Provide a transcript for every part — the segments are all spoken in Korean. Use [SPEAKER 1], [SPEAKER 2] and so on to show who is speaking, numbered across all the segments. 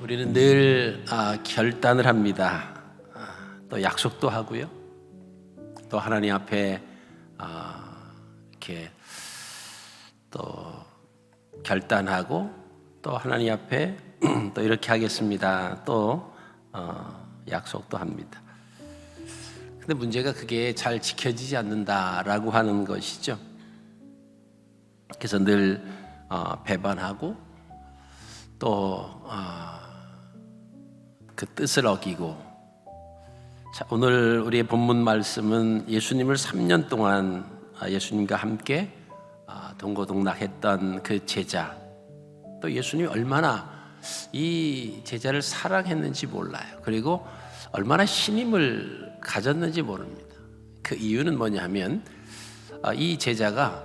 [SPEAKER 1] 우리는 늘 결단을 합니다. 또 약속도 하고요. 또 하나님 앞에 이렇게 또 결단하고 또 하나님 앞에 또 이렇게 하겠습니다. 또 약속도 합니다. 근데 문제가 그게 잘 지켜지지 않는다라고 하는 것이죠. 그래서 늘 배반하고 또 그 뜻을 어기고. 자, 오늘 우리의 본문 말씀은 예수님을 3년 동안 예수님과 함께 동고동락했던 그 제자, 또 예수님이 얼마나 이 제자를 사랑했는지 몰라요. 그리고 얼마나 신임을 가졌는지 모릅니다. 그 이유는 뭐냐면 이 제자가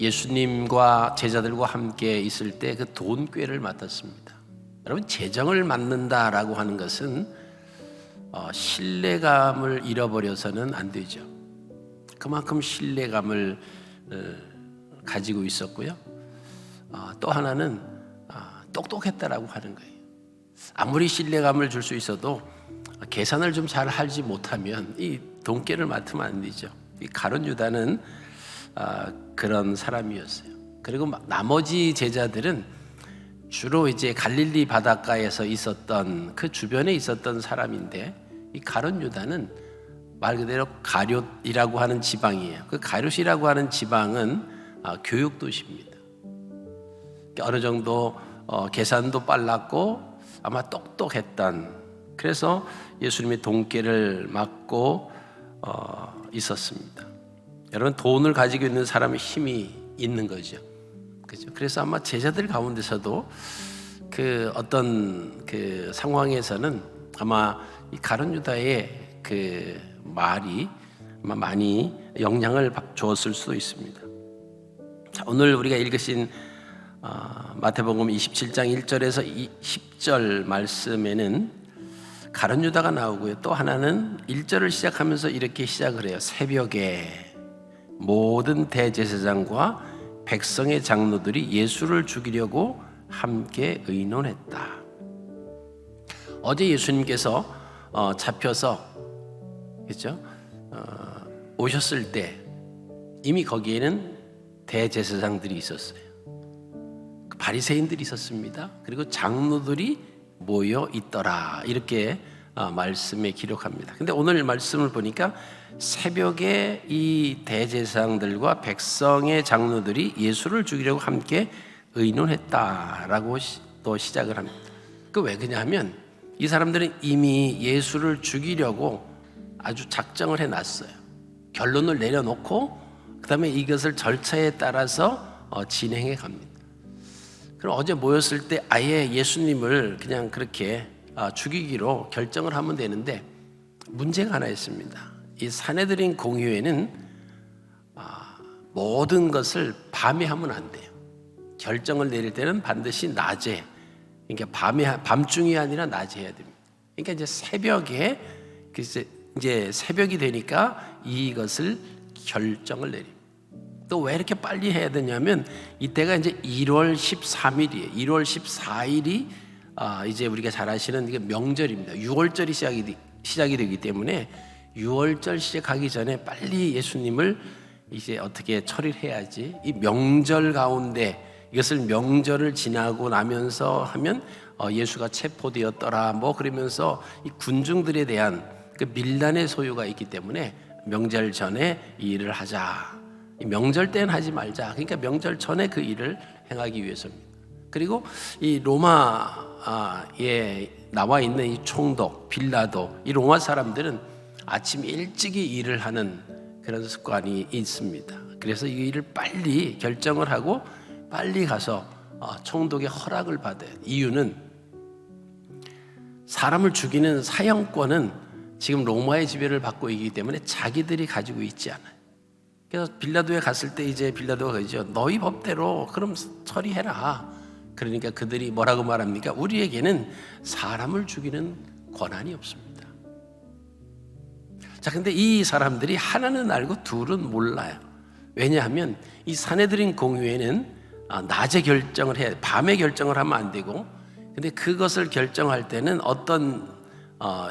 [SPEAKER 1] 예수님과 제자들과 함께 있을 때 그 돈꾀를 맡았습니다. 여러분, 재정을 맡는다라고 하는 것은 신뢰감을 잃어버려서는 안 되죠. 그만큼 신뢰감을 가지고 있었고요. 또 하나는 똑똑했다라고 하는 거예요. 아무리 신뢰감을 줄 수 있어도 계산을 좀 잘 하지 못하면 이 돈꾀를 맡으면 안 되죠. 이 가룟 유다는 그런 사람이었어요. 그리고 나머지 제자들은 주로 이제 갈릴리 바닷가에서 있었던 그 주변에 있었던 사람인데, 이 가룟 유다는 말 그대로 가룟이라고 하는 지방이에요. 그 가룟이라고 하는 지방은 교육 도시입니다. 어느 정도 계산도 빨랐고 아마 똑똑했던, 그래서 예수님의 돈꾀를 맡고 있었습니다. 여러분, 돈을 가지고 있는 사람의 힘이 있는 거죠. 그렇죠? 그래서 아마 제자들 가운데서도 그 어떤 그 상황에서는 아마 이 가룟 유다의 그 말이 아마 많이 영향을 주었을 수도 있습니다. 자, 오늘 우리가 읽으신 마태복음 27장 1절에서 10절 말씀에는 가룟 유다가 나오고요. 또 하나는 1절을 시작하면서 이렇게 시작을 해요. 새벽에 모든 대제사장과 백성의 장로들이 예수를 죽이려고 함께 의논했다. 어제 예수님께서 잡혀서, 그렇죠? 오셨을 때 이미 거기에는 대제사장들이 있었어요. 바리새인들이 있었습니다. 그리고 장로들이 모여 있더라, 이렇게 말씀에 기록합니다. 근데 오늘 말씀을 보니까 새벽에 이 대제사장들과 백성의 장로들이 예수를 죽이려고 함께 의논했다라고 또 시작을 합니다. 그 왜 그러냐면 이 사람들은 이미 예수를 죽이려고 아주 작정을 해놨어요. 결론을 내려놓고 그 다음에 이것을 절차에 따라서 진행해 갑니다. 그럼 어제 모였을 때 아예 예수님을 그냥 그렇게 죽이기로 결정을 하면 되는데, 문제가 하나 있습니다. 이 산헤드린 공의회는 모든 것을 밤에 하면 안 돼요. 결정을 내릴 때는 반드시 낮에, 그러니까 밤중이 아니라 낮에 해야 됩니다. 그러니까 이제 새벽에, 이제 새벽이 되니까 이것을 결정을 내립니다. 또 왜 이렇게 빨리 해야 되냐면 이때가 이제 1월 13일이에요. 1월 14일이 이제 우리가 잘 아시는 이게 명절입니다. 6월절이 시작이 되기 때문에 6월절 시작하기 전에 빨리 예수님을 이제 어떻게 처리를 해야지, 이 명절 가운데 이것을 명절을 지나고 나면서 하면 예수가 체포되었더라 뭐 그러면서 이 군중들에 대한 그 밀란의 소유가 있기 때문에 명절 전에 이 일을 하자. 이 명절 때는 하지 말자. 그러니까 명절 전에 그 일을 행하기 위해서입니다. 그리고 이 로마에 나와 있는 이 총독 빌라도, 이 로마 사람들은 아침 일찍이 일을 하는 그런 습관이 있습니다. 그래서 이 일을 빨리 결정을 하고 빨리 가서 총독의 허락을 받아야 돼요. 이유는 사람을 죽이는 사형권은 지금 로마의 지배를 받고 있기 때문에 자기들이 가지고 있지 않아요. 그래서 빌라도에 갔을 때 이제 빌라도가 그러죠. 너희 법대로 그럼 처리해라. 그러니까 그들이 뭐라고 말합니까? 우리에게는 사람을 죽이는 권한이 없습니다. 자, 근데 이 사람들이 하나는 알고 둘은 몰라요. 왜냐하면 이 산헤드린 공의회는 낮에 결정을 해야, 밤에 결정을 하면 안 되고 근데 그것을 결정할 때는 어떤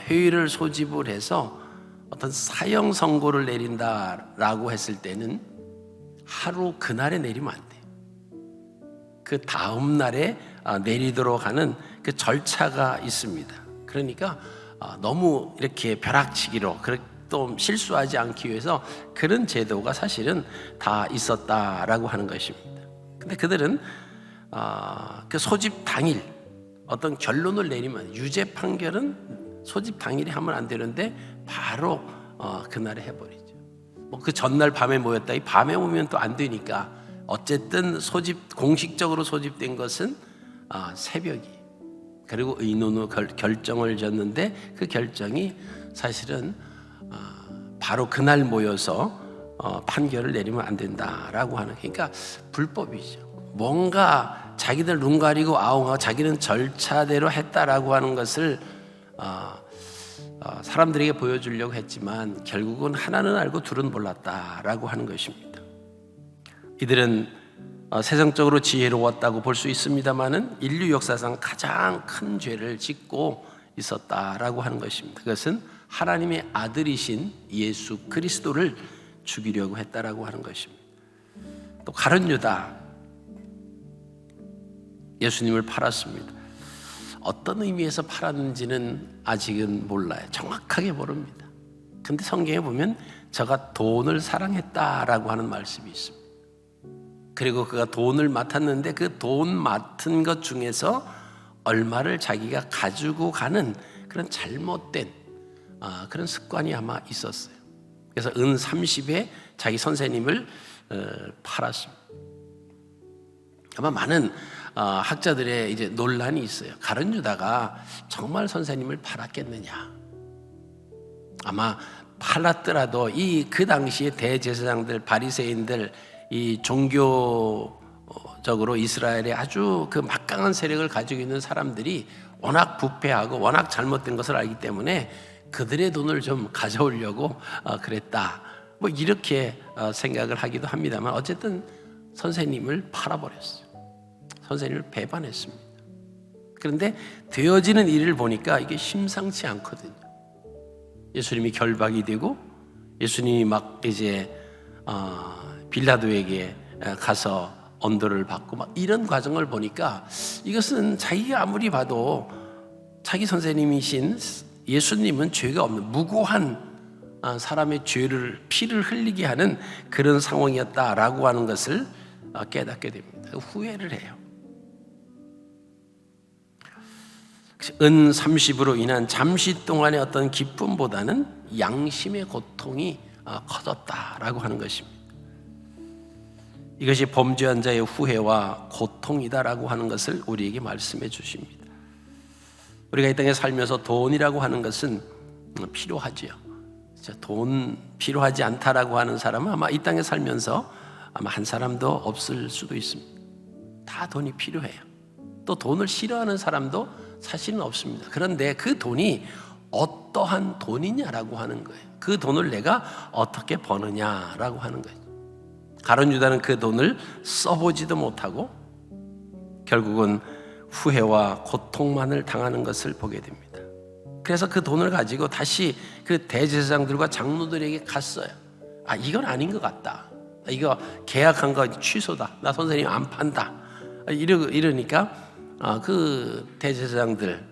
[SPEAKER 1] 회의를 소집을 해서 어떤 사형 선고를 내린다라고 했을 때는 하루 그날에 내리면 안 돼요. 그 다음 날에 내리도록 하는 그 절차가 있습니다. 그러니까 너무 이렇게 벼락치기로 또 실수하지 않기 위해서 그런 제도가 사실은 다 있었다라고 하는 것입니다. 근데 그들은 그 소집 당일 어떤 결론을 내리면 유죄 판결은 소집 당일에 하면 안 되는데 바로 그날에 해버리죠. 뭐 그 전날 밤에 모였다. 이 밤에 오면 또 안 되니까 어쨌든 공식적으로 소집된 것은 새벽이. 그리고 의논으로 결정을 졌는데 그 결정이 사실은 바로 그날 모여서 판결을 내리면 안 된다라고 하는, 그러니까 불법이죠. 뭔가 자기들 눈 가리고 아웅하고 자기는 절차대로 했다라고 하는 것을 사람들에게 보여주려고 했지만 결국은 하나는 알고 둘은 몰랐다라고 하는 것입니다. 이들은 세상적으로 지혜로웠다고 볼 수 있습니다만은 인류 역사상 가장 큰 죄를 짓고 있었다라고 하는 것입니다. 그것은 하나님의 아들이신 예수 그리스도를 죽이려고 했다라고 하는 것입니다. 또 가룟 유다, 예수님을 팔았습니다. 어떤 의미에서 팔았는지는 아직은 몰라요. 정확하게 모릅니다. 근데 성경에 보면 저가 돈을 사랑했다라고 하는 말씀이 있습니다. 그리고 그가 돈을 맡았는데 그 돈 맡은 것 중에서 얼마를 자기가 가지고 가는 그런 잘못된 그런 습관이 아마 있었어요. 그래서 은 30에 자기 선생님을 팔았습니다. 아마 많은 학자들의 이제 논란이 있어요. 가룟 유다가 정말 선생님을 팔았겠느냐? 아마 팔았더라도 그 당시에 대제사장들, 바리새인들, 이 종교적으로 이스라엘에 아주 그 막강한 세력을 가지고 있는 사람들이 워낙 부패하고 워낙 잘못된 것을 알기 때문에 그들의 돈을 좀 가져오려고 그랬다. 뭐 이렇게 생각을 하기도 합니다만 어쨌든 선생님을 팔아버렸어요. 선생님을 배반했습니다. 그런데 되어지는 일을 보니까 이게 심상치 않거든요. 예수님이 결박이 되고 예수님이 막 이제 빌라도에게 가서 언도를 받고 막 이런 과정을 보니까 이것은 자기가 아무리 봐도 자기 선생님이신 예수님은 죄가 없는 무고한 사람의 피를 흘리게 하는 그런 상황이었다라고 하는 것을 깨닫게 됩니다. 후회를 해요. 은 30으로 인한 잠시 동안의 어떤 기쁨보다는 양심의 고통이 커졌다라고 하는 것입니다. 이것이 범죄한 자의 후회와 고통이다라고 하는 것을 우리에게 말씀해 주십니다. 우리가 이 땅에 살면서 돈이라고 하는 것은 필요하지요. 돈 필요하지 않다라고 하는 사람은 아마 이 땅에 살면서 아마 한 사람도 없을 수도 있습니다. 다 돈이 필요해요. 또 돈을 싫어하는 사람도 사실은 없습니다. 그런데 그 돈이 어떠한 돈이냐라고 하는 거예요. 그 돈을 내가 어떻게 버느냐라고 하는 거예요. 가룟 유다는 그 돈을 써보지도 못하고 결국은 후회와 고통만을 당하는 것을 보게 됩니다. 그래서 그 돈을 가지고 다시 그 대제사장들과 장로들에게 갔어요. 이건 아닌 것 같다. 이거 계약한 거 취소다. 나 선생님 안 판다. 이러니까 그 대제사장들,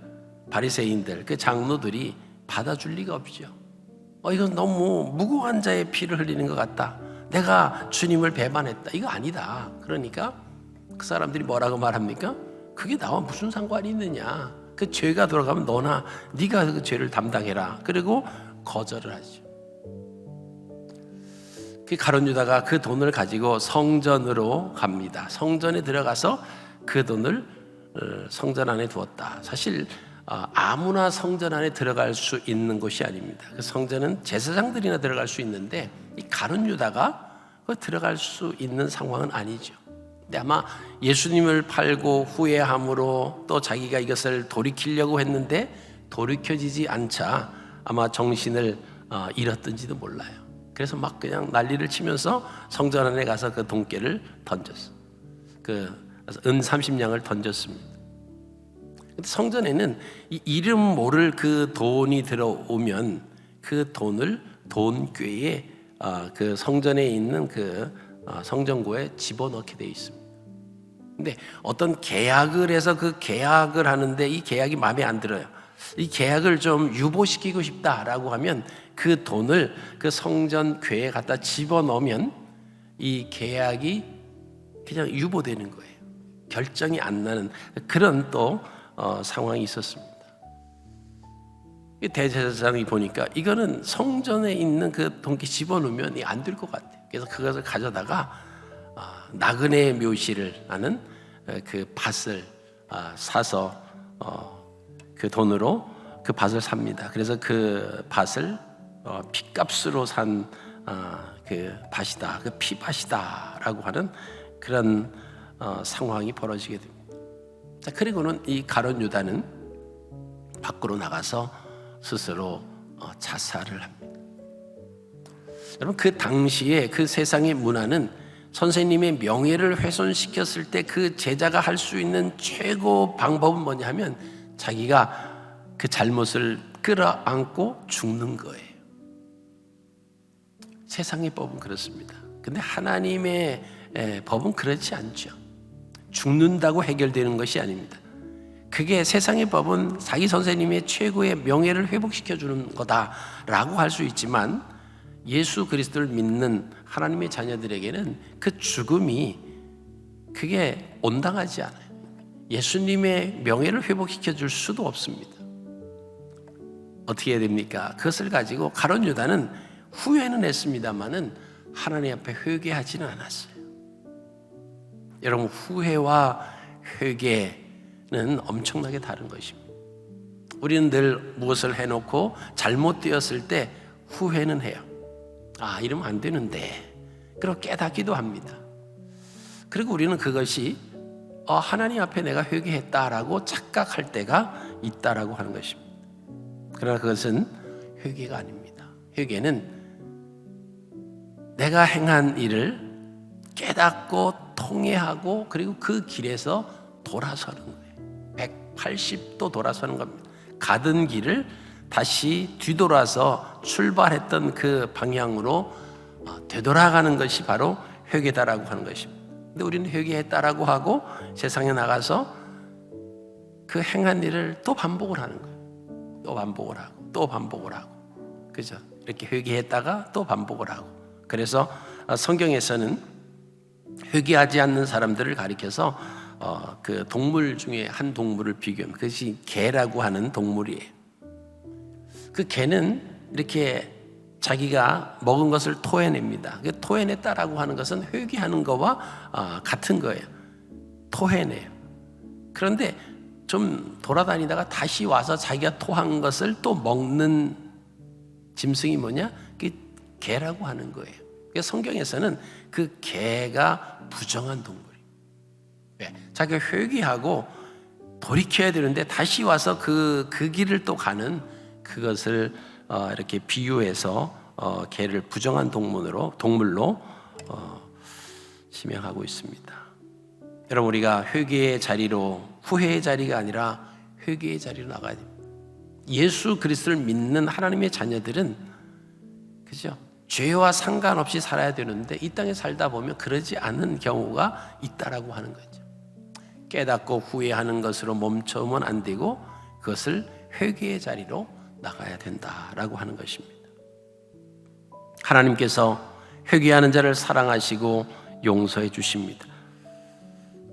[SPEAKER 1] 바리새인들, 그 장로들이 받아줄 리가 없죠. 이건 너무 무고한 자의 피를 흘리는 것 같다. 내가 주님을 배반했다. 이거 아니다. 그러니까 그 사람들이 뭐라고 말합니까? 그게 나와 무슨 상관이 있느냐. 그 죄가 돌아가면 네가 그 죄를 담당해라. 그리고 거절을 하죠. 그 가룟 유다가 그 돈을 가지고 성전으로 갑니다. 성전에 들어가서 그 돈을 성전 안에 두었다. 사실 아무나 성전 안에 들어갈 수 있는 곳이 아닙니다. 그 성전은 제사장들이나 들어갈 수 있는데 이 가룟 유다가 들어갈 수 있는 상황은 아니죠. 근데 아마 예수님을 팔고 후회함으로 또 자기가 이것을 돌이키려고 했는데 돌이켜지지 않자 아마 정신을 잃었던지도 몰라요. 그래서 막 그냥 난리를 치면서 성전 안에 가서 그 돈깨를 던졌어. 은 30냥을 던졌습니다. 성전에는 이 이름 모를 그 돈이 들어오면 그 돈을 돈꾀에 그 성전에 있는 그 성전고에 집어넣게 돼 있습니다. 근데 어떤 계약을 해서 그 계약을 하는데 이 계약이 마음에 안 들어요. 이 계약을 좀 유보시키고 싶다라고 하면 그 돈을 그 성전궤에 갖다 집어넣으면 이 계약이 그냥 유보되는 거예요. 결정이 안 나는 그런 또 상황이 있었습니다. 대제사장이 보니까 이거는 성전에 있는 그 돈께 집어넣으면 안 될 것 같아요. 그래서 그것을 가져다가 나그네 묘시를 하는 그 밭을 사서 그 돈으로 그 밭을 삽니다. 그래서 그 밭을 핏값으로 산 그 밭이다, 그 피밭이다라고 하는 그런 상황이 벌어지게 됩니다. 자, 그리고는 이 가룟 유다는 밖으로 나가서 스스로 자살을 합니다. 여러분, 그 당시에 그 세상의 문화는 선생님의 명예를 훼손시켰을 때 그 제자가 할 수 있는 최고 방법은 뭐냐 하면 자기가 그 잘못을 끌어안고 죽는 거예요. 세상의 법은 그렇습니다. 근데 하나님의 법은 그렇지 않죠. 죽는다고 해결되는 것이 아닙니다. 그게 세상의 법은 자기 선생님의 최고의 명예를 회복시켜주는 거다라고 할 수 있지만 예수 그리스도를 믿는 하나님의 자녀들에게는 그 죽음이 그게 온당하지 않아요. 예수님의 명예를 회복시켜 줄 수도 없습니다. 어떻게 해야 됩니까? 그것을 가지고 가룟 유다는 후회는 했습니다만은 하나님 앞에 회개하지는 않았어요. 여러분, 후회와 회개는 엄청나게 다른 것입니다. 우리는 늘 무엇을 해놓고 잘못되었을 때 후회는 해요. 이러면 안 되는데. 그리고 깨닫기도 합니다. 그리고 우리는 그것이 하나님 앞에 내가 회개했다라고 착각할 때가 있다라고 하는 것입니다. 그러나 그것은 회개가 아닙니다. 회개는 내가 행한 일을 깨닫고 통회하고 그리고 그 길에서 돌아서는 거예요. 180도 돌아서는 겁니다. 가던 길을 다시 뒤돌아서 출발했던 그 방향으로 되돌아가는 것이 바로 회개다라고 하는 것입니다. 근데 우리는 회개했다라고 하고 세상에 나가서 그 행한 일을 또 반복을 하는 거예요. 또 반복을 하고 또 반복을 하고, 그죠? 이렇게 회개했다가 또 반복을 하고. 그래서 성경에서는 회개하지 않는 사람들을 가리켜서 그 동물 중에 한 동물을 비교합니다. 그것이 개라고 하는 동물이에요. 그 개는 이렇게 자기가 먹은 것을 토해냅니다. 토해냈다라고 하는 것은 회개하는 것과 같은 거예요. 토해내요. 그런데 좀 돌아다니다가 다시 와서 자기가 토한 것을 또 먹는 짐승이 뭐냐? 그게 개라고 하는 거예요. 그래서 성경에서는 그 개가 부정한 동물이에요. 왜? 자기가 회개하고 돌이켜야 되는데 다시 와서 그 길을 또 가는 그것을 이렇게 비유해서 개를 부정한 동물로 지명하고 있습니다. 여러분, 우리가 회개의 자리로, 후회의 자리가 아니라 회개의 자리로 나가야 됩니다. 예수 그리스도를 믿는 하나님의 자녀들은, 그죠? 죄와 상관없이 살아야 되는데 이 땅에 살다 보면 그러지 않은 경우가 있다라고 하는 거죠. 깨닫고 후회하는 것으로 멈춰면 안 되고 그것을 회개의 자리로 나가야 된다라고 하는 것입니다. 하나님께서 회개하는 자를 사랑하시고 용서해 주십니다.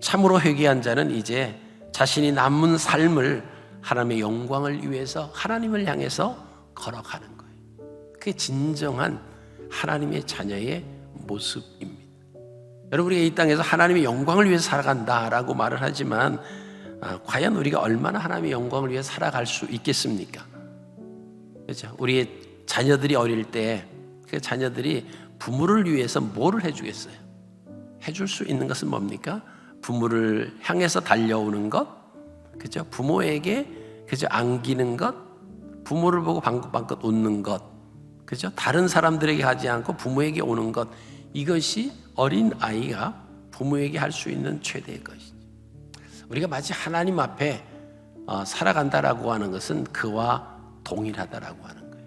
[SPEAKER 1] 참으로 회개한 자는 이제 자신이 남은 삶을 하나님의 영광을 위해서 하나님을 향해서 걸어가는 거예요. 그게 진정한 하나님의 자녀의 모습입니다. 여러분, 우리가 이 땅에서 하나님의 영광을 위해서 살아간다라고 말을 하지만 과연 우리가 얼마나 하나님의 영광을 위해서 살아갈 수 있겠습니까? 그렇죠? 우리의 자녀들이 어릴 때 그 자녀들이 부모를 위해서 뭐를 해주겠어요? 해줄 수 있는 것은 뭡니까? 부모를 향해서 달려오는 것, 그죠? 부모에게 그죠? 안기는 것, 부모를 보고 방긋방긋 웃는 것, 그죠? 다른 사람들에게 하지 않고 부모에게 오는 것, 이것이 어린 아이가 부모에게 할 수 있는 최대의 것이죠. 우리가 마치 하나님 앞에 살아간다라고 하는 것은 그와 동일하다라고 하는 거예요.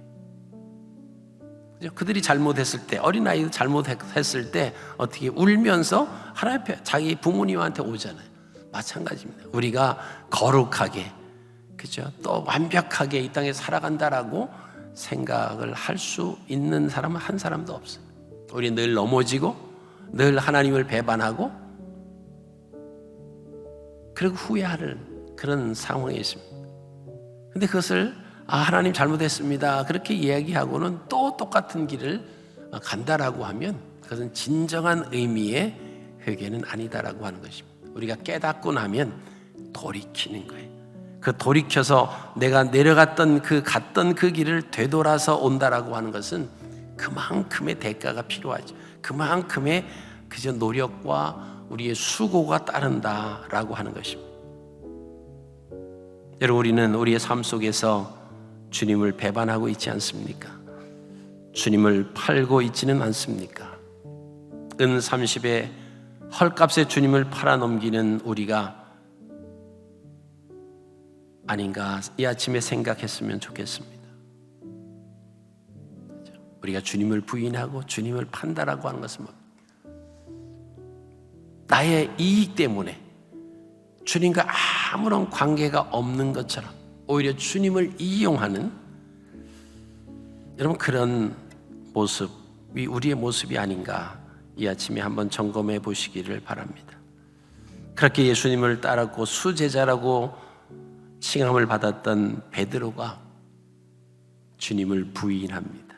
[SPEAKER 1] 그죠? 그들이 잘못했을 때, 어린아이도 잘못했을 때 어떻게 울면서 하나님 앞에 자기 부모님한테 오잖아요. 마찬가지입니다. 우리가 거룩하게, 그죠? 또 완벽하게 이 땅에 살아간다라고 생각을 할 수 있는 사람은 한 사람도 없어요. 우리 늘 넘어지고 늘 하나님을 배반하고 그리고 후회하는 그런 상황에 있습니다. 근데 그것을 하나님 잘못했습니다 그렇게 이야기하고는 또 똑같은 길을 간다라고 하면 그것은 진정한 의미의 회개는 아니다라고 하는 것입니다. 우리가 깨닫고 나면 돌이키는 거예요. 그 돌이켜서 내가 내려갔던 갔던 그 길을 되돌아서 온다라고 하는 것은 그만큼의 대가가 필요하죠. 그만큼의 그저 노력과 우리의 수고가 따른다라고 하는 것입니다. 여러분, 우리는 우리의 삶 속에서 주님을 배반하고 있지 않습니까? 주님을 팔고 있지는 않습니까? 은 30에 헐값에 주님을 팔아넘기는 우리가 아닌가 이 아침에 생각했으면 좋겠습니다. 우리가 주님을 부인하고 주님을 판다라고 하는 것은 뭡니까? 나의 이익 때문에 주님과 아무런 관계가 없는 것처럼 오히려 주님을 이용하는 여러분 그런 모습이 우리의 모습이 아닌가 이 아침에 한번 점검해 보시기를 바랍니다. 그렇게 예수님을 따랐고 수제자라고 칭함을 받았던 베드로가 주님을 부인합니다.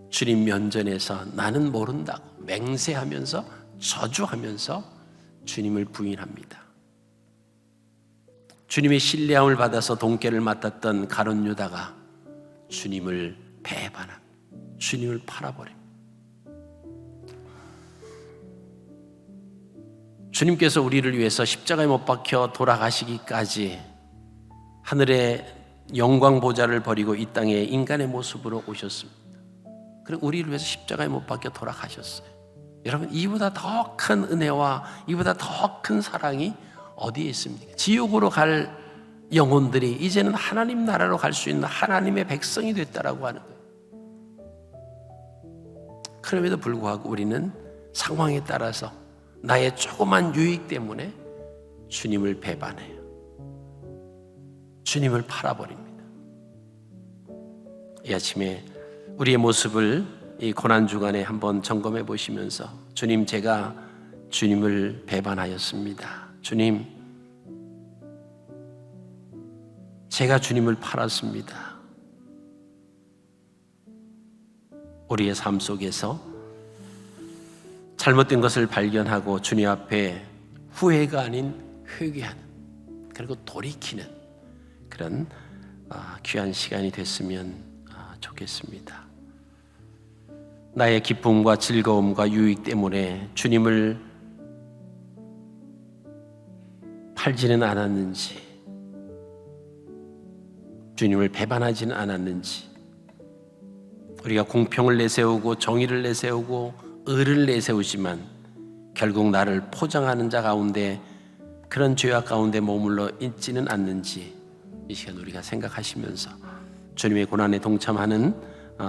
[SPEAKER 1] 주님 면전에서 나는 모른다고 맹세하면서 저주하면서 주님을 부인합니다. 주님의 신뢰함을 받아서 돈깨를 맡았던 가룟 유다가 주님을 배반합니다. 주님을 팔아버립니다. 주님께서 우리를 위해서 십자가에 못 박혀 돌아가시기까지 하늘의 영광 보좌를 버리고 이 땅에 인간의 모습으로 오셨습니다. 그리고 우리를 위해서 십자가에 못 박혀 돌아가셨어요. 여러분, 이보다 더 큰 은혜와 이보다 더 큰 사랑이 어디에 있습니까? 지옥으로 갈 영혼들이 이제는 하나님 나라로 갈 수 있는 하나님의 백성이 됐다라고 하는 거예요. 그럼에도 불구하고 우리는 상황에 따라서 나의 조그만 유익 때문에 주님을 배반해요. 주님을 팔아버립니다. 이 아침에 우리의 모습을 이 고난주간에 한번 점검해 보시면서 주님, 제가 주님을 배반하였습니다. 주님, 제가 주님을 팔았습니다. 우리의 삶 속에서 잘못된 것을 발견하고 주님 앞에 후회가 아닌 회개하는 그리고 돌이키는 그런 귀한 시간이 됐으면 좋겠습니다. 나의 기쁨과 즐거움과 유익 때문에 주님을 팔지는 않았는지, 주님을 배반하지는 않았는지, 우리가 공평을 내세우고 정의를 내세우고 의를 내세우지만 결국 나를 포장하는 자 가운데 그런 죄악 가운데 머물러 있지는 않는지 이 시간 우리가 생각하시면서 주님의 고난에 동참하는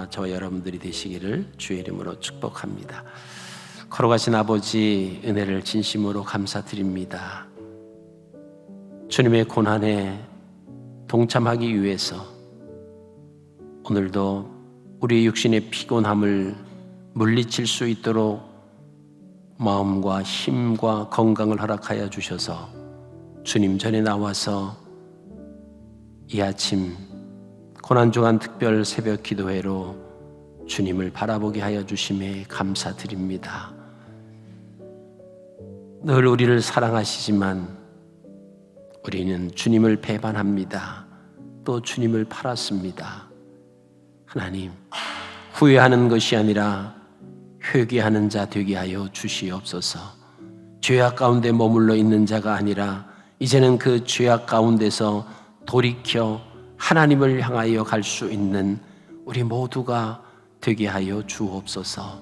[SPEAKER 1] 저와 여러분들이 되시기를 주의 이름으로 축복합니다. 걸어가신 아버지 은혜를 진심으로 감사드립니다. 주님의 고난에 동참하기 위해서 오늘도 우리의 육신의 피곤함을 물리칠 수 있도록 마음과 힘과 건강을 허락하여 주셔서 주님 전에 나와서 이 아침 고난주간 특별 새벽 기도회로 주님을 바라보게 하여 주심에 감사드립니다. 늘 우리를 사랑하시지만 우리는 주님을 배반합니다. 또 주님을 팔았습니다. 하나님, 후회하는 것이 아니라 회개하는 자 되게 하여 주시옵소서. 죄악 가운데 머물러 있는 자가 아니라 이제는 그 죄악 가운데서 돌이켜 하나님을 향하여 갈 수 있는 우리 모두가 되게 하여 주옵소서.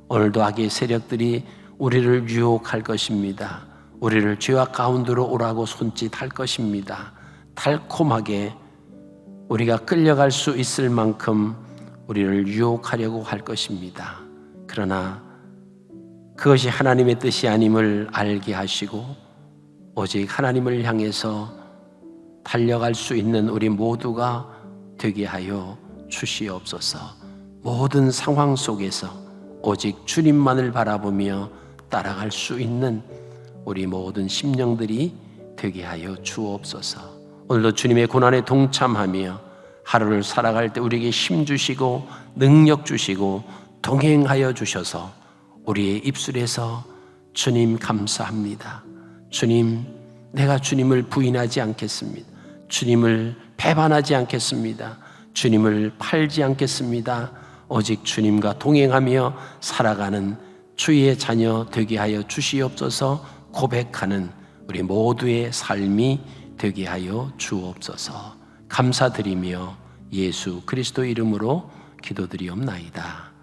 [SPEAKER 1] 오늘도 악의 세력들이 우리를 유혹할 것입니다. 우리를 죄악 가운데로 오라고 손짓할 것입니다. 달콤하게 우리가 끌려갈 수 있을 만큼 우리를 유혹하려고 할 것입니다. 그러나 그것이 하나님의 뜻이 아님을 알게 하시고 오직 하나님을 향해서 달려갈 수 있는 우리 모두가 되게 하여 주시옵소서. 모든 상황 속에서 오직 주님만을 바라보며 따라갈 수 있는 우리 모든 심령들이 되게 하여 주옵소서. 오늘도 주님의 고난에 동참하며 하루를 살아갈 때 우리에게 힘 주시고 능력 주시고 동행하여 주셔서 우리의 입술에서 주님 감사합니다. 주님, 내가 주님을 부인하지 않겠습니다. 주님을 배반하지 않겠습니다. 주님을 팔지 않겠습니다. 오직 주님과 동행하며 살아가는 주의 자녀 되게 하여 주시옵소서. 고백하는 우리 모두의 삶이 되게 하여 주옵소서. 감사드리며 예수 그리스도 이름으로 기도드리옵나이다.